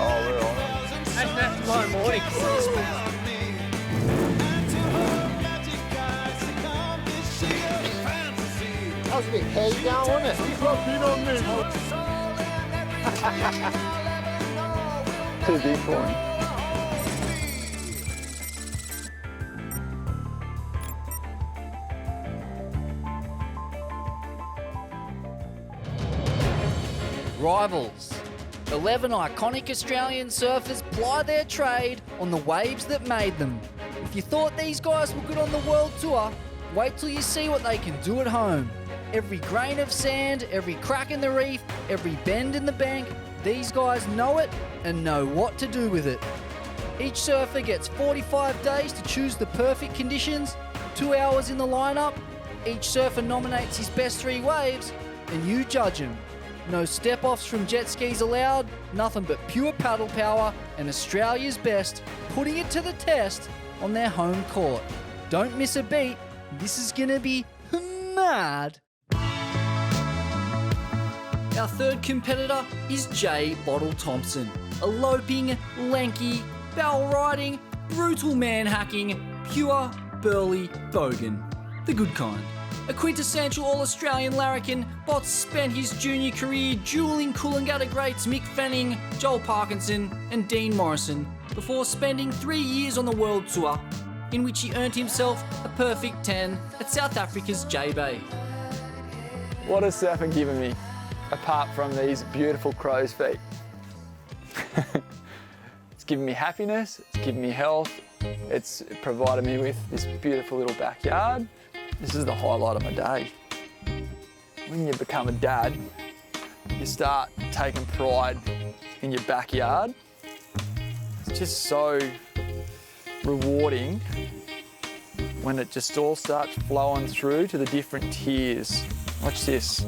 Oh, we're on it. And that's tomorrow morning. That was a bit heavy going, wasn't it? He's not been on me. Too big for him. Rivals. 11 iconic Australian surfers ply their trade on the waves that made them. If you thought these guys were good on the world tour, wait till you see what they can do at home. Every grain of sand, every crack in the reef, every bend in the bank, these guys know it and know what to do with it. Each surfer gets 45 days to choose the perfect conditions, 2 hours in the lineup. Each surfer nominates his best 3 waves and you judge him. No step-offs from jet skis allowed, nothing but pure paddle power and Australia's best, putting it to the test on their home court. Don't miss a beat, this is gonna be mad. Our third competitor is J. Thompson, a loping, lanky, barrel riding, brutal man-hacking, pure Burleigh bogan. The good kind. A quintessential All-Australian larrikin, Botts spent his junior career duelling Coolangatta greats Mick Fanning, Joel Parkinson and Dean Morrison before spending 3 years on the world tour, in which he earned himself a perfect 10 at South Africa's J-Bay. What has surfing given me, apart from these beautiful crow's feet? It's given me happiness, it's given me health, it's provided me with this beautiful little backyard. This is the highlight of my day. When you become a dad, you start taking pride in your backyard. It's just so rewarding when it just all starts flowing through to the different tiers. Watch this.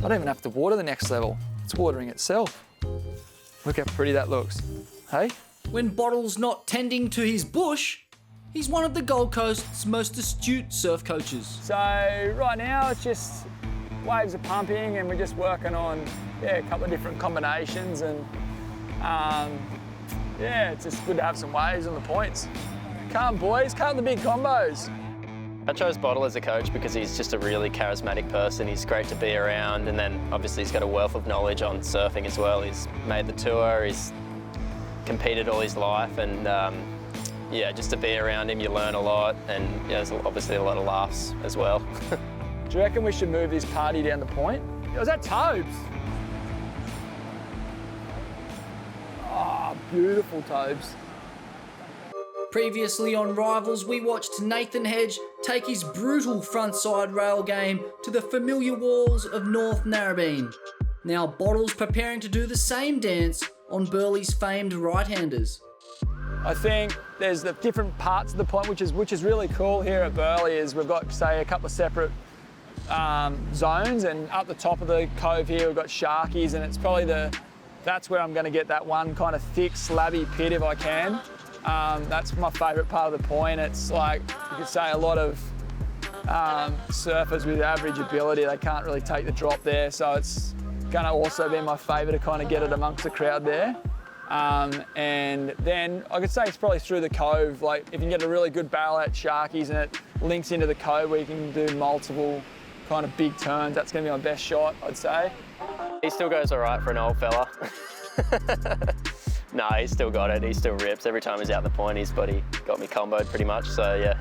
I don't even have to water the next level. It's watering itself. Look how pretty that looks. Hey? When Bottle's not tending to his bush, he's one of the Gold Coast's most astute surf coaches. So right now it's just waves are pumping and we're just working on a couple of different combinations and it's just good to have some waves on the points. Come boys, come the big combos. I chose Bottle as a coach because he's just a really charismatic person. He's great to be around, and then obviously he's got a wealth of knowledge on surfing as well. He's made the tour, he's competed all his life, and just to be around him, you learn a lot, and there's obviously a lot of laughs as well. Do you reckon we should move this party down the point? Was that Tobes? Oh, beautiful Tobes. Previously on Rivals, we watched Nathan Hedge take his brutal frontside rail game to the familiar walls of North Narrabeen. Now Bottle's preparing to do the same dance on Burleigh's famed right-handers. I think there's the different parts of the point, which is really cool here at Burleigh, is we've got, say, a couple of separate zones, and up the top of the cove here we've got sharkies, and it's probably that's where I'm going to get that one kind of thick, slabby pit if I can. That's my favourite part of the point. It's like, you could say a lot of surfers with average ability, they can't really take the drop there, so it's going to also be my favourite to kind of get it amongst the crowd there. And then I could say it's probably through the cove, like if you can get a really good barrel at sharkies and it links into the cove where you can do multiple kind of big turns, that's going to be my best shot, I'd say. He still goes all right for an old fella. No, he's still got it. He still rips. Every time he's out the point, his body got me comboed pretty much, so yeah.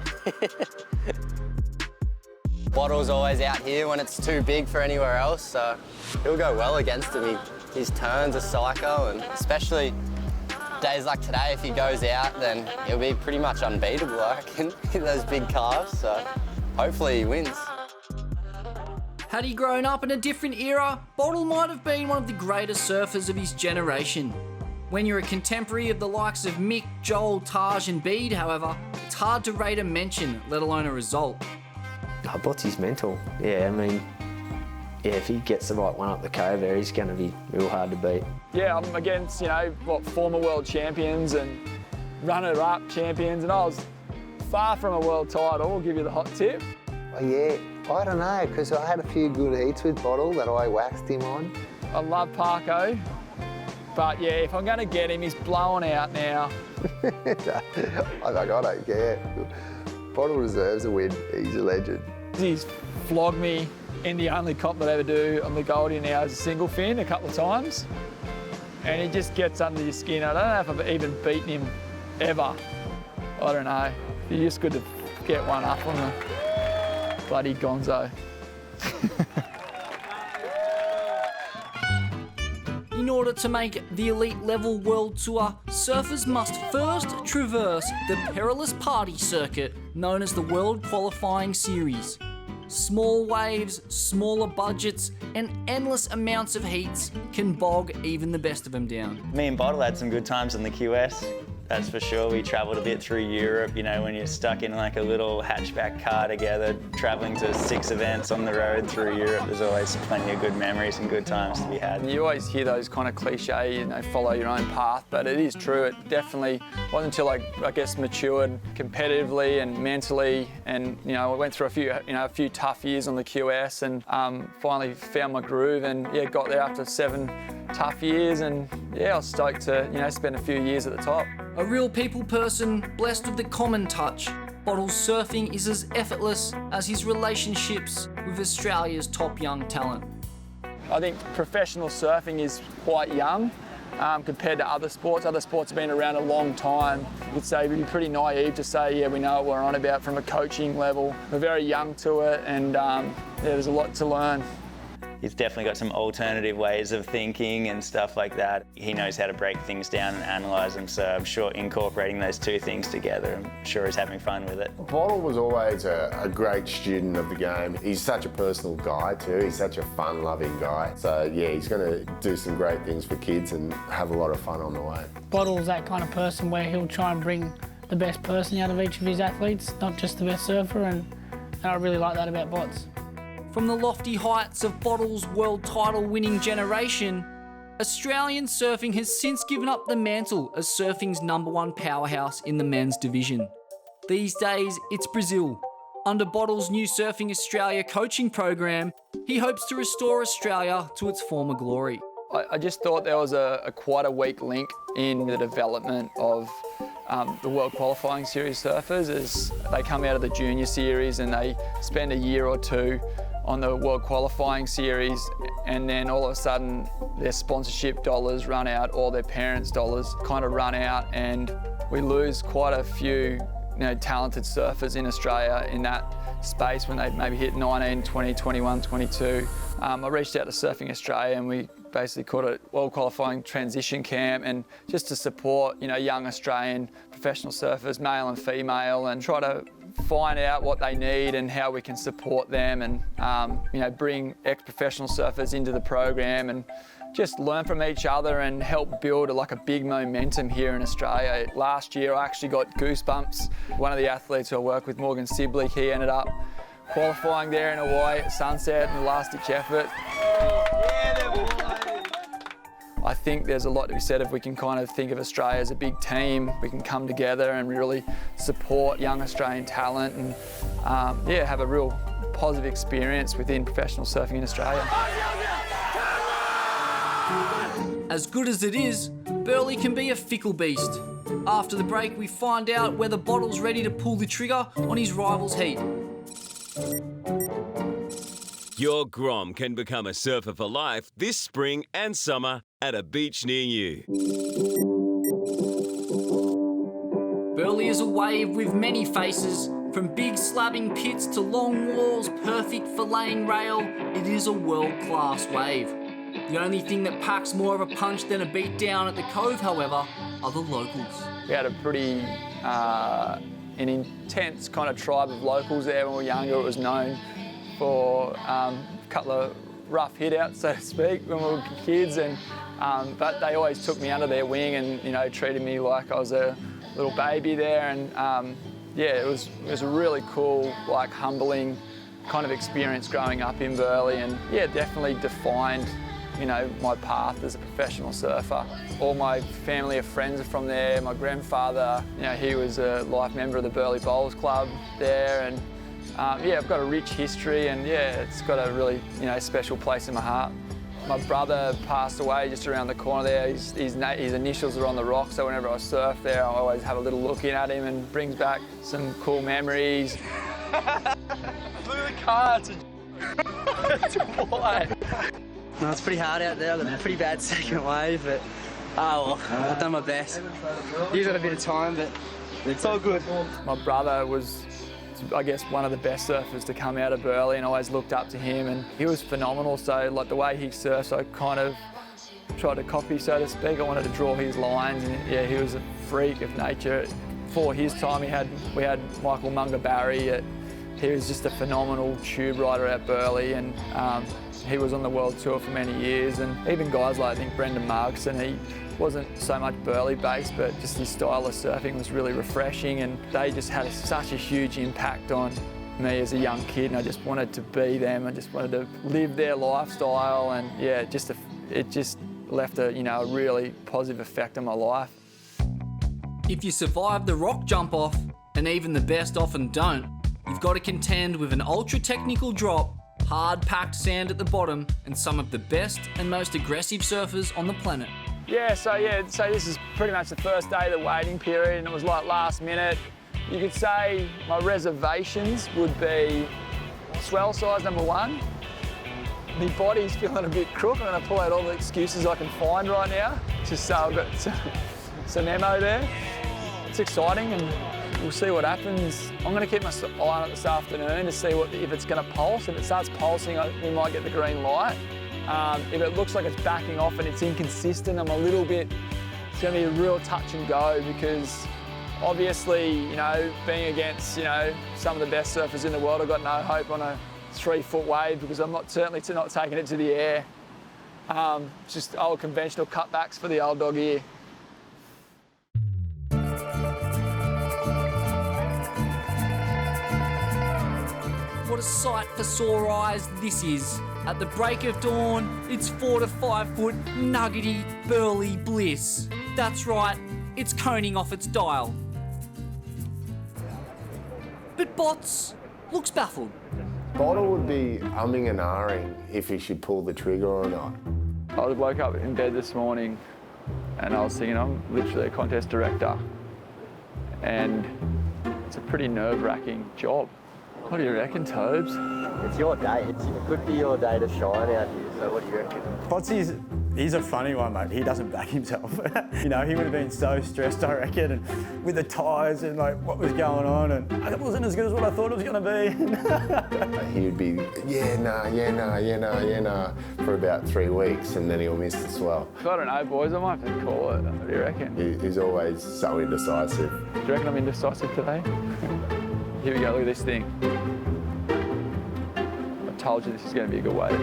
Bottle's always out here when it's too big for anywhere else, so he'll go well against him. His turns are psycho, and especially days like today, if he goes out, then he'll be pretty much unbeatable, I reckon, in those big calves, so hopefully he wins. Had he grown up in a different era, Bottle might have been one of the greatest surfers of his generation. When you're a contemporary of the likes of Mick, Joel, Taj and Bede, however, it's hard to rate a mention, let alone a result. Oh, Botsy's mental. Yeah, I mean, if he gets the right one up the cove there, he's going to be real hard to beat. Yeah, I'm against, former world champions and runner-up champions, and I was far from a world title, I'll give you the hot tip. Oh, yeah, I don't know, because I had a few good heats with Bottle that I waxed him on. I love Parko. But yeah, if I'm going to get him, he's blowing out now. I don't care. Bottle deserves a win. He's a legend. He's flogged me in the only comp that I ever do on the Goldie now as a single fin a couple of times. And he just gets under your skin. I don't know if I've even beaten him ever. I don't know. It's just good to get one up on the bloody gonzo. In order to make the elite level world tour, surfers must first traverse the perilous party circuit known as the World Qualifying Series. Small waves, smaller budgets, and endless amounts of heats can bog even the best of them down. Me and Bottle had some good times on the QS, that's for sure. We travelled a bit through Europe, you know, when you're stuck in like a little hatchback car together, travelling to 6 events on the road through Europe. There's always plenty of good memories and good times to be had. You always hear those kind of cliche, you know, follow your own path, but it is true. It definitely wasn't until I guess, matured competitively and mentally, and you know, I went through a few tough years on the QS, and finally found my groove, and yeah, got there after 7 tough years, and yeah, I was stoked to spend a few years at the top. A real people person, blessed with the common touch, Bottle's surfing is as effortless as his relationships with Australia's top young talent. I think professional surfing is quite young compared to other sports. Other sports have been around a long time. You could say we'd be pretty naive to say, yeah, we know what we're on about from a coaching level. We're very young to it, and yeah, there's a lot to learn. He's definitely got some alternative ways of thinking and stuff like that. He knows how to break things down and analyse them, so I'm sure incorporating those two things together, I'm sure he's having fun with it. Bottle was always a great student of the game. He's such a personal guy too. He's such a fun-loving guy. So yeah, he's going to do some great things for kids and have a lot of fun on the way. Bottle's that kind of person where he'll try and bring the best person out of each of his athletes, not just the best surfer, and I really like that about Bots. From the lofty heights of Bottle's world title winning generation, Australian surfing has since given up the mantle as surfing's #1 powerhouse in the men's division. These days, it's Brazil. Under Bottle's new Surfing Australia coaching program, he hopes to restore Australia to its former glory. I just thought there was quite a weak link in the development of the World Qualifying Series surfers, as they come out of the junior series and they spend a year or two on the World Qualifying Series, and then all of a sudden their sponsorship dollars run out, or their parents' dollars kind of run out, and we lose quite a few talented surfers in Australia in that space when they maybe hit 19, 20, 21, 22. I reached out to Surfing Australia, and we basically called it World Qualifying Transition Camp, and just to support young Australian professional surfers, male and female, and try to find out what they need and how we can support them, and bring ex-professional surfers into the program and just learn from each other and help build a big momentum here in Australia. Last year I actually got goosebumps. One of the athletes who I work with, Morgan Sibley, he ended up qualifying there in Hawaii at sunset in the last-ditch effort. I think there's a lot to be said if we can kind of think of Australia as a big team. We can come together and really support young Australian talent, and have a real positive experience within professional surfing in Australia. As good as it is, Burleigh can be a fickle beast. After the break, we find out whether Bottle's ready to pull the trigger on his rival's heat. Your Grom can become a surfer for life this spring and summer at a beach near you. Burleigh is a wave with many faces. From big slabbing pits to long walls perfect for laying rail, it is a world-class wave. The only thing that packs more of a punch than a beat down at the Cove, however, are the locals. We had a pretty an intense kind of tribe of locals there when we were younger. It was known for a couple of rough hit-outs, so to speak, when we were kids, and but they always took me under their wing and treated me like I was a little baby there, and it was a really cool, humbling kind of experience growing up in Burleigh, and definitely defined my path as a professional surfer. All my family and friends are from there. My grandfather, he was a life member of the Burleigh Bowls Club there, and I've got a rich history, and it's got a really special place in my heart. My brother passed away just around the corner there. His initials are on the rock, so whenever I surf there, I always have a little look in at him and brings back some cool memories. Look at the car, it's a boy. No, it's pretty hard out there. I've got a pretty bad second wave, but well, I've done my best. Used a bit of time, but it's all good. My brother was, I guess, one of the best surfers to come out of Burleigh, and I always looked up to him, and he was phenomenal. So like the way he surfs, I kind of tried to copy, so to speak. I wanted to draw his lines, and yeah, he was a freak of nature. For his time, we had Michael Munga Barry. He was just a phenomenal tube rider at Burleigh, and he was on the world tour for many years. And even guys like, I think, Brendan Markson, he wasn't so much Burleigh based, but just his style of surfing was really refreshing, and they just had such a huge impact on me as a young kid, and I just wanted to be them. I just wanted to live their lifestyle, and yeah, it just left a really positive effect on my life. If you survive the rock jump off, and even the best often don't, you've got to contend with an ultra technical drop, hard packed sand at the bottom, and some of the best and most aggressive surfers on the planet. So this is pretty much the first day of the waiting period, and it was like last minute. You could say my reservations would be swell size number 1. My body's feeling a bit crook. I'm going to pull out all the excuses I can find right now, just so I've got some ammo there. It's exciting, and we'll see what happens. I'm going to keep my eye on it this afternoon to see if it's going to pulse. If it starts pulsing, we might get the green light. If it looks like it's backing off and it's inconsistent, it's going to be a real touch and go, because obviously, being against, some of the best surfers in the world, I've got no hope on a 3-foot wave, because I'm certainly not taking it to the air. Just old conventional cutbacks for the old dog here. What a sight for sore eyes this is. At the break of dawn, it's 4 to 5 foot nuggety Burleigh bliss. That's right, it's coning off its dial. But Bots looks baffled. Bottle would be umming and ahhing if he should pull the trigger or not. I woke up in bed this morning and I was thinking, I'm literally a contest director, and it's a pretty nerve-wracking job. What do you reckon, Tobes? It's your day. It could be your day to shine out here, so what do you reckon? Potsy's, he's a funny one, mate. He doesn't back himself. He would have been so stressed, I reckon, and with the tyres and like what was going on, and it wasn't as good as what I thought it was going to be. He would be, yeah, nah, for about 3 weeks, and then he'll miss the swell. I don't know, boys. I might have to call it. What do you reckon? He's always so indecisive. Do you reckon I'm indecisive today? Here we go, look at this thing. I told you this is going to be a good wave.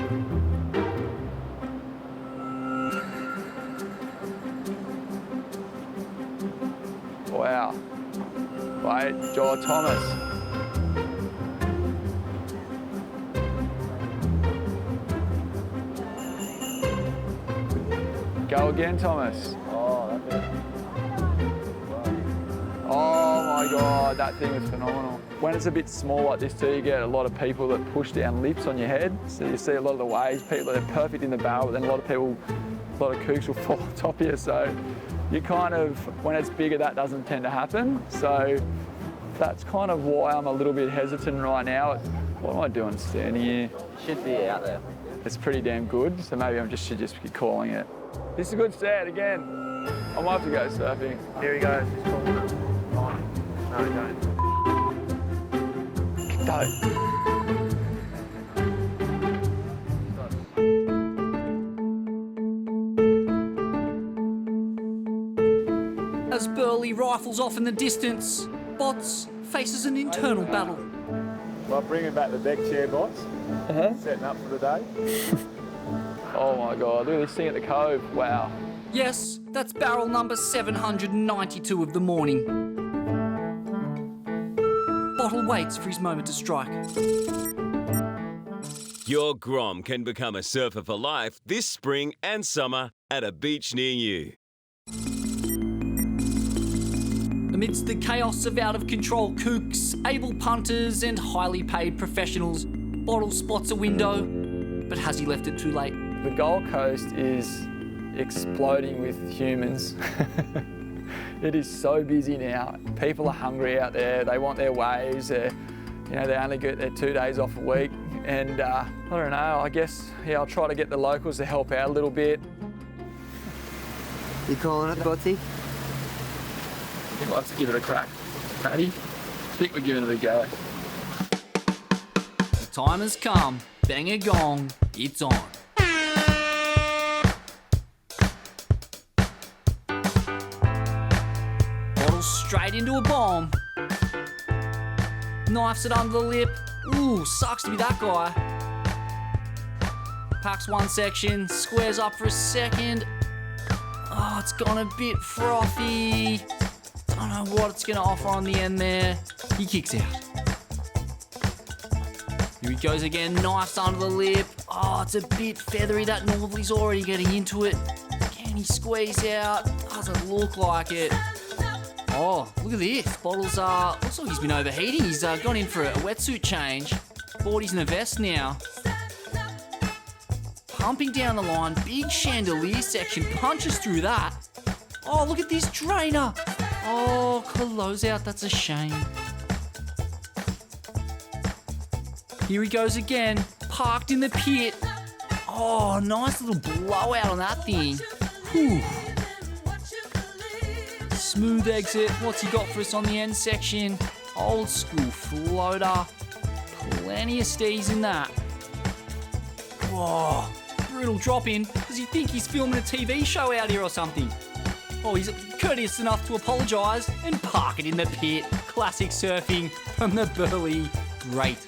Wow. Wait, Joel Thomas. Go again, Thomas. Oh, that's it. Oh my God, that thing is phenomenal. When it's a bit small like this too, you get a lot of people that push down lips on your head. So you see a lot of the waves, people that are perfect in the barrel, but then a lot of kooks will fall on top of you. So you kind of, when it's bigger, that doesn't tend to happen. So that's kind of why I'm a little bit hesitant right now. What am I doing standing here? Should be out there. It's pretty damn good, so maybe should just be calling it. This is a good set again. I might have to go surfing. Here he goes. No, don't. As Burleigh rifles off in the distance, Bots faces an internal battle. Well, bringing back the deck chair, Bots. Setting up for the day. Oh my God, look at this thing at the cove. Wow. Yes, that's barrel number 792 of the morning. Bottle waits for his moment to strike. Your Grom can become a surfer for life this spring and summer at a beach near you. Amidst the chaos of out-of-control kooks, able punters and highly paid professionals, Bottle spots a window, but has he left it too late? The Gold Coast is exploding with humans. It is so busy now. People are hungry out there. They want their waves. They only get their 2 days off a week. And I don't know, I guess, I'll try to get the locals to help out a little bit. You calling it, Botsy? I think we'll have to give it a crack. Paddy, I think we're giving it a go. The time has come. Bang a gong. It's on. Bottle straight into a bomb. Knifes it under the lip. Ooh, sucks to be that guy. Packs one section, squares up for a second. Oh, it's gone a bit frothy. Don't know what it's gonna offer on the end there. He kicks out. Here he goes again, knifes under the lip. Oh, it's a bit feathery. That Northerly's already getting into it. Can he squeeze out? Doesn't look like it. Oh, look at this. Bottles looks like he's been overheating. He's gone in for a wetsuit change. Boardy's in a vest now. Pumping down the line, big chandelier section, punches through that. Oh, look at this drainer. Oh, close out, that's a shame. Here he goes again, parked in the pit. Oh, nice little blowout on that thing. Whew. Smooth exit. What's he got for us on the end section? Old school floater. Plenty of stees in that. Whoa, brutal drop in. Does he think he's filming a TV show out here or something? Oh, he's courteous enough to apologise and park it in the pit. Classic surfing from the Burleigh. Great.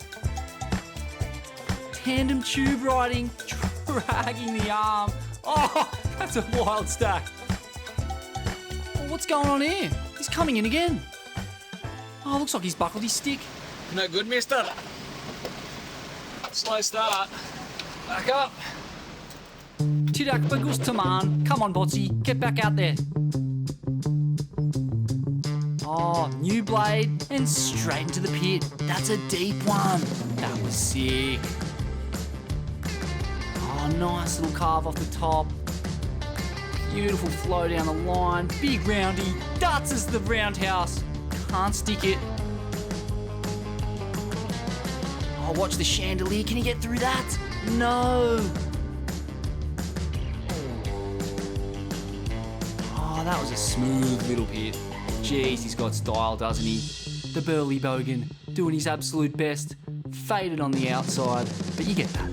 Tandem tube riding, dragging the arm. Oh, that's a wild stack. Oh, what's going on here? He's coming in again. Oh, looks like he's buckled his stick. No good, mister. Slow start. Back up. Tidak bagus teman. Come on, Botsy. Get back out there. Oh, new blade and straight into the pit. That's a deep one. That was sick. Oh, nice little carve off the top. Beautiful flow down the line. Big roundy. Darts as the roundhouse. Can't stick it. Oh, watch the chandelier. Can he get through that? No. Oh, that was a smooth little pit. Jeez, he's got style, doesn't he? The Burleigh bogan, doing his absolute best. Faded on the outside, but you get that.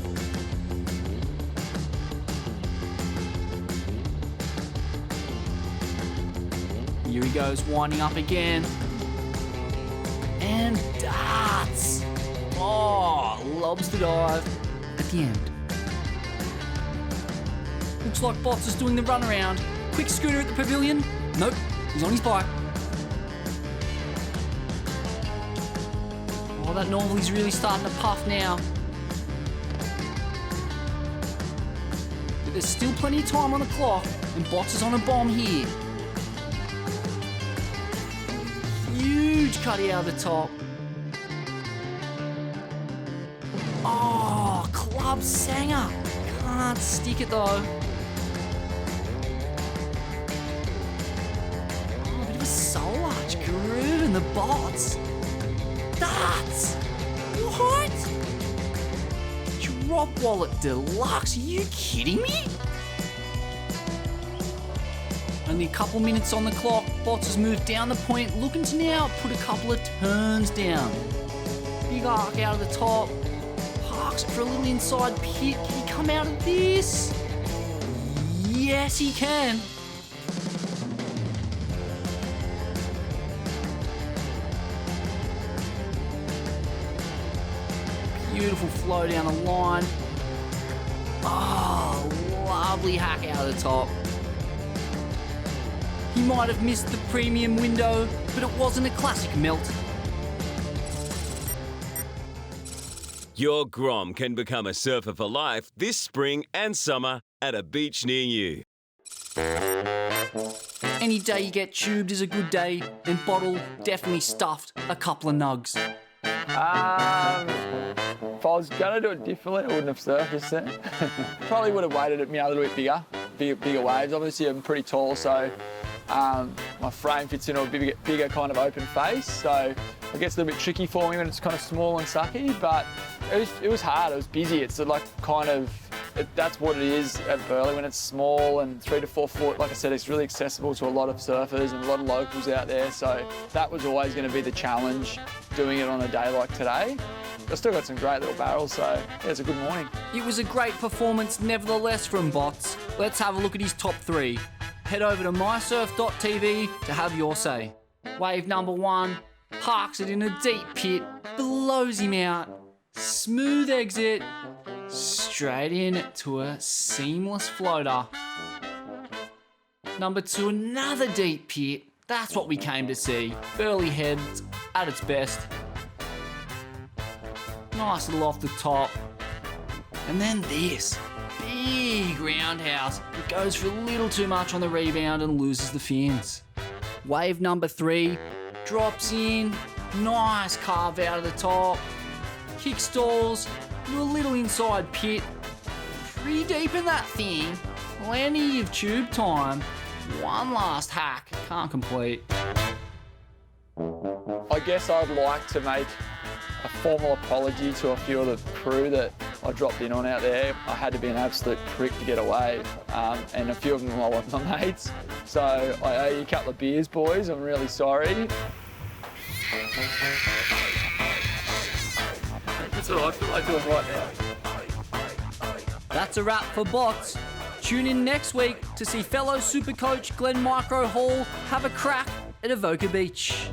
Here he goes, winding up again. And darts. Oh, lobster dive at the end. Looks like Bots is doing the runaround. Quick scooter at the pavilion. Nope, he's on his bike. Oh, that Northerly's really starting to puff now. But there's still plenty of time on the clock, and Bots is on a bomb here. Huge cutty out of the top. Oh, club sanger. Can't stick it though. Oh, a bit of a soul arch groove in the Bots. Darts! What? Drop wallet deluxe? Are you kidding me? Only a couple minutes on the clock. Bots has moved down the point, looking to now put a couple of turns down. Big arc out of the top. Parks for a little inside pit. Can he come out of this? Yes, he can. Beautiful flow down the line. Oh, lovely hack out of the top. He might have missed the premium window, but it wasn't a classic melt. Your Grom can become a surfer for life this spring and summer at a beach near you. Any day you get tubed is a good day, and Bottle definitely stuffed a couple of nugs. 5 I was going to do it differently, I wouldn't have surfed just then. Probably would have weighted it a little bit bigger waves. Obviously, I'm pretty tall, so my frame fits into a bigger kind of open face, so it gets a little bit tricky for me when it's kind of small and sucky, but it was hard, it was busy. It's like kind of, that's what it is at Burleigh when it's small and 3 to 4 foot. Like I said, it's really accessible to a lot of surfers and a lot of locals out there, so that was always going to be the challenge, doing it on a day like today. I've still got some great little barrels, so yeah, it's a good morning. It was a great performance nevertheless from Bots. Let's have a look at his top 3. Head over to mysurf.tv to have your say. Wave number 1, parks it in a deep pit, blows him out, smooth exit, straight in to a seamless floater. Number 2, another deep pit. That's what we came to see. Burleigh heads at its best. Nice little off the top. And then this big roundhouse. It goes for a little too much on the rebound and loses the fins. Wave number 3 drops in. Nice carve out of the top. Kick stalls. Do a little inside pit. Pretty deep in that thing. Plenty of tube time. One last hack. Can't complete. I guess I'd like to make a formal apology to a few of the crew that I dropped in on out there. I had to be an absolute prick to get away, and a few of them are my mates. So I owe you a couple of beers, boys. I'm really sorry. That's what I feel like doing right now. That's a wrap for Bots. Tune in next week to see fellow super coach Glenn Micro Hall have a crack at Avoca Beach.